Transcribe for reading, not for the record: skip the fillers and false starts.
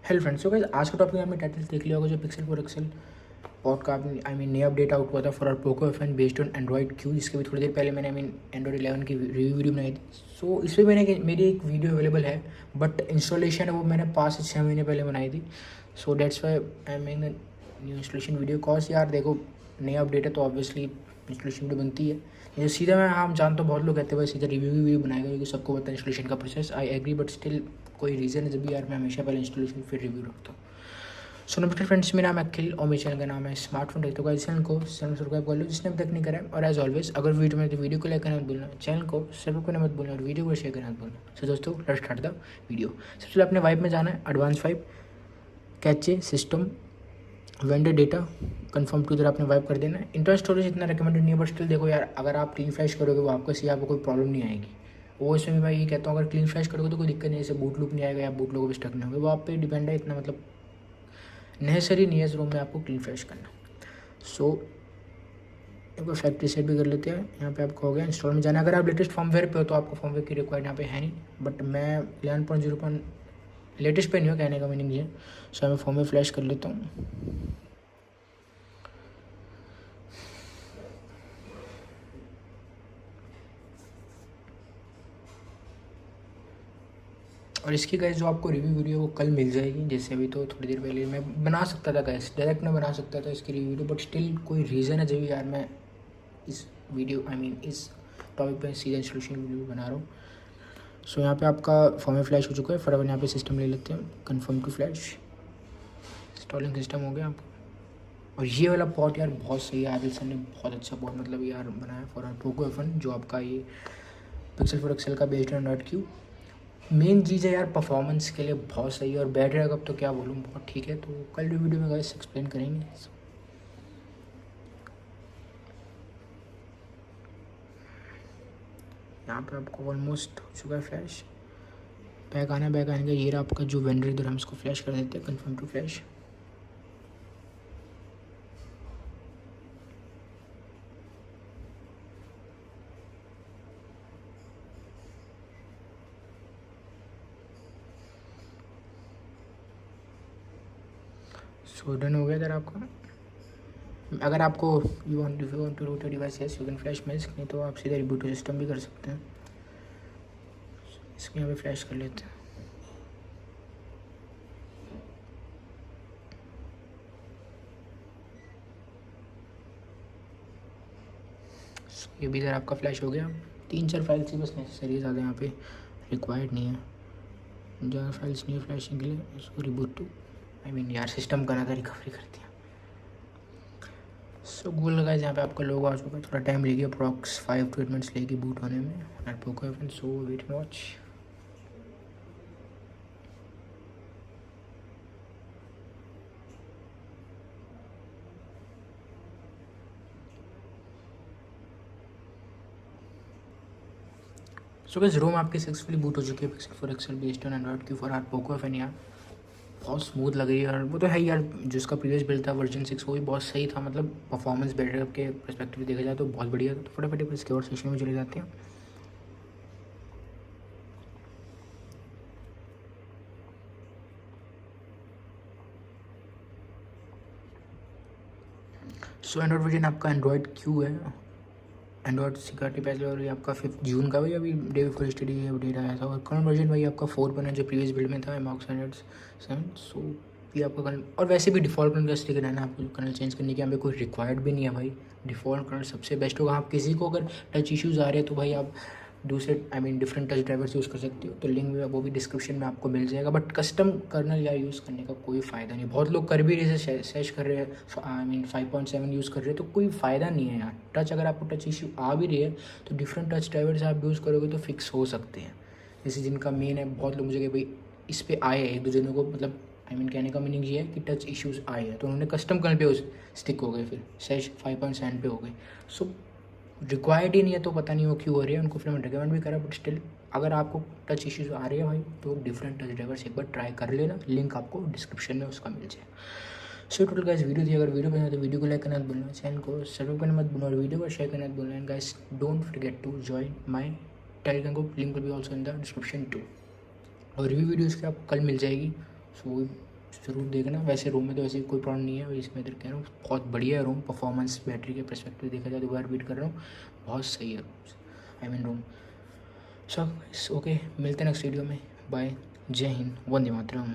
Hello friends, so guys आज का topic आपने टाइटल देख लिया होगा जो पिक्सल फॉर एक्सेल पॉड का नया अपडेट आउट हुआ था for our Poco F1 based on Android Q, जिसके भी थोड़ी देर पहले मैंने एंड्रॉइड 11 की रिव्यू वीडियो बनाई थी। सो इस पर मेरी एक वीडियो अवेलेबल है, बट इंस्टॉलेशन है वो मैंने 5 से 6 महीने पहले बनाई थी। So that's why I make new installation video. Cause यार देखो, नया अपडेट है तो ऑब्वियसली इंस्टॉलेशन वीडियो बनती है। ये सीधा मैं हम जानते हो बहुत लोग कहते हैं भाई सीधा रिव्यू की वीडियो बनाएगा क्योंकि सबको पता है इंस्टॉलेशन का process. I agree, but still कोई रीज़न है जब भी यार मैं हमेशा पहले इंस्टॉलेशन फिर रिव्यू रखता हूँ। सो नमस्ते फ्रेंड्स, मेरा नाम है अखिल और मेरे चैनल का नाम है स्मार्टफोन टेक। तो गाइस चैनल को सब्सक्राइब कर लो जिसने अभी तक नहीं करा है। और एज ऑलवेज अगर वीडियो में तो वीडियो को लाइक करना मत भूलना, चैनल को सब्सक्राइब करना मत भूलना और वीडियो को शेयर करना मत भूलना। सो दोस्तों लेट्स स्टार्ट द वीडियो। सबसे पहले अपने वाइब में जाना है, advance wipe, cache, system, vendor data, confirm to इधर आपने वाइप कर देना है। इंटरनल स्टोरेज इतना रिकमेंडेड नहीं है, बट स्टिल देखो यार, अगर आप क्लीन फ्लैश करोगे वो आपको सी आपको कोई प्रॉब्लम नहीं आएगी। वो इसमें भी मैं ये कहता हूँ अगर क्लीन फ्लैश करोगे तो कोई दिक्कत नहीं है, जैसे बूट लूप नहीं आएगा या बूट लोगों पर स्टक नहीं होगा, वो आप पे डिपेंड है। इतना मतलब नेसेसरी नहीं है इस रूम में आपको क्लीन फ्लैश करना। सो एक बार फैक्ट्री सेट भी कर लेते हैं। यहाँ पे आपको हो गया इंस्टॉल में जाना। अगर आप लेटेस्ट फॉर्मवेयर पे हो तो आपको फॉर्मवेयर की रिक्वायर्ड यहाँ पे है नहीं, बट मैं 11.0 लेटेस्ट पे नहीं हो, कहने का मीनिंग ये। सो मैं फॉर्मवेयर फ्लैश कर लेता हूँ। और इसकी गाइस जो आपको रिव्यू वीडियो वो कल मिल जाएगी। जैसे अभी तो थोड़ी देर पहले मैं बना सकता था गाइस, डायरेक्ट मैं बना सकता था इसकी रिव्यू वीडियो, बट स्टिल कोई रीज़न है जब यार मैं इस वीडियो इस टॉपिक पे सीधा इंस्टॉलेशन वीडियो बना रहा हूँ। सो यहाँ पे आपका फॉर्म फ्लैश हो चुका है। फटाफट यहाँ पे सिस्टम ले लेते हैं, confirm to flash, installing system हो गया आपको। और ये वाला पॉट यार बहुत सही है, आदिल सर ने बहुत अच्छा पॉट मतलब यार बनाया फॉर पोको F1, जो आपका ये पिक्सल फॉर एक्सेल का based on Android Q. Main चीज़ है यार परफॉर्मेंस के लिए बहुत सही है, और बैटरी बैकअप तो क्या बोलूँ बहुत ठीक है। तो कल वीडियो में गाइस एक्सप्लेन करेंगे। यहाँ पे आपको ऑलमोस्ट हो चुका है फ्लैश। बैक आने का ये रहा आपका जो वेंडर, इधर हम इसको फ्लैश कर देते हैं, confirm to flash. So done हो गया इधर आपका। अगर आपको you want to root your device yes you can flash Magisk, नहीं तो आप सीधे रिबूट सिस्टम भी कर सकते हैं। इसको यहाँ पे फ्लैश कर लेते हैं। ये भी इधर आपका फ्लैश हो गया। 3-4 फाइल्स ही बस नेसेसरी है, ज़्यादा यहाँ पे रिक्वायर्ड नहीं है, ज़्यादा फाइल्स नहीं है फ्लैशिंग के लिए। इसको रिबूट टू यार सिस्टम का ना था, रिकवरी करती है। सो गूगल लगा जहाँ पे आपका लोगो आ चुका है। थोड़ा टाइम लेगी, अप्रॉक्स 5 to 8 मिनट्स लेगी बूट होने में at Poco F1। So wait and watch. So guys ROM आपकी सक्सेसफुली बूट हो चुकी है pixel for excel based on Android Q for our Poco F1 यार। बहुत स्मूथ लग रही है यार, वो तो है यार। जिसका प्रीवियस बिल्ड था वर्जन 6 वो भी बहुत सही था, मतलब परफॉर्मेंस बैटरी के परस्पेक्टिव देखा जाए तो बहुत बढ़िया था। तो फटाफट इसके और सेशन में चले जाते हैं। सो एंड्रॉइड वर्जन आपका एंड्रॉइड क्यू है, एंड्रॉइड सिक्योरिटी पैच, और ये आपका 5 जून का भाई अभी डे बिफोर स्टडी अपडेट आया था। और करंट वर्जन भाई आपका 4 बना जो प्रीवियस बिल्ड में था एमॉक्स 107। सो ये आपका कर्नल, और वैसे भी डिफ़ॉल्ट कर्नल का स्टिकर रहना, आपको कर्नल चेंज करने की यहाँ पे कोई रिक्वायर्ड भी नहीं है भाई। डिफ़ॉल्ट कर्नल सबसे बेस्ट होगा। आप किसी को अगर टच इश्यूज़ आ रहे हैं तो भाई आप दूसरे डिफरेंट टच ड्राइवर्स यूज़ कर सकते हो, तो लिंक में वो भी डिस्क्रिप्शन में आपको मिल जाएगा। बट कस्टम कर्नल या यूज़ करने का कोई फ़ायदा नहीं। बहुत लोग कर भी रहे हैं, सेश कर रहे हैं, 5.7 यूज़ कर रहे हैं, तो कोई फ़ायदा नहीं है यार। टच अगर आपको टच इशू आ भी रही है तो डिफरेंट टच ड्राइवर्स आप यूज़ करोगे तो फिक्स हो सकते हैं। जैसे जिनका मेन है, बहुत लोग मुझे भाई इस पर आए हैं, एक दो जनों को मतलब कहने का मीनिंग ये है कि टच इश्यूज़ आए हैं तो उन्होंने कस्टम कर्नल पे स्टिक हो गए, फिर सेश 5.7 पे हो गए। सो रिक्वायर्ड ही नहीं है तो पता नहीं वो क्यों हो रही है, उनको फिर मैं रिकमेंड भी करा। बट स्टिल अगर आपको टच इश्यूज आ रही है भाई तो डिफरेंट टच ड्राइवर्स एक बार ट्राई कर लेना, लिंक आपको डिस्क्रिप्शन में उसका मिल जाए। सो टोटल गाइस वीडियो थी। अगर वीडियो पसंद है तो वीडियो को लाइक करना मत भूलना, चैनल को सब्सक्राइब करना मत भूलना और वीडियो को शेयर करना मत भूलना। And guys don't forget to join my Telegram group, link will be also in the description too. और रिव्यू वीडियोज़ की आपको कल मिल जाएगी। सो ज़रूर देखना। वैसे रूम में तो वैसे कोई प्रॉब्लम नहीं है, इसमें इधर कह रहा हूँ बहुत बढ़िया है रूम, परफॉर्मेंस बैटरी के परस्पेक्टिव देखा जाए तो बार बीट कर रहा हूँ, बहुत सही है I mean room. So okay, मिलते हैं नेक्स्ट वीडियो में, बाय, जय हिंद, वंदे मातरम।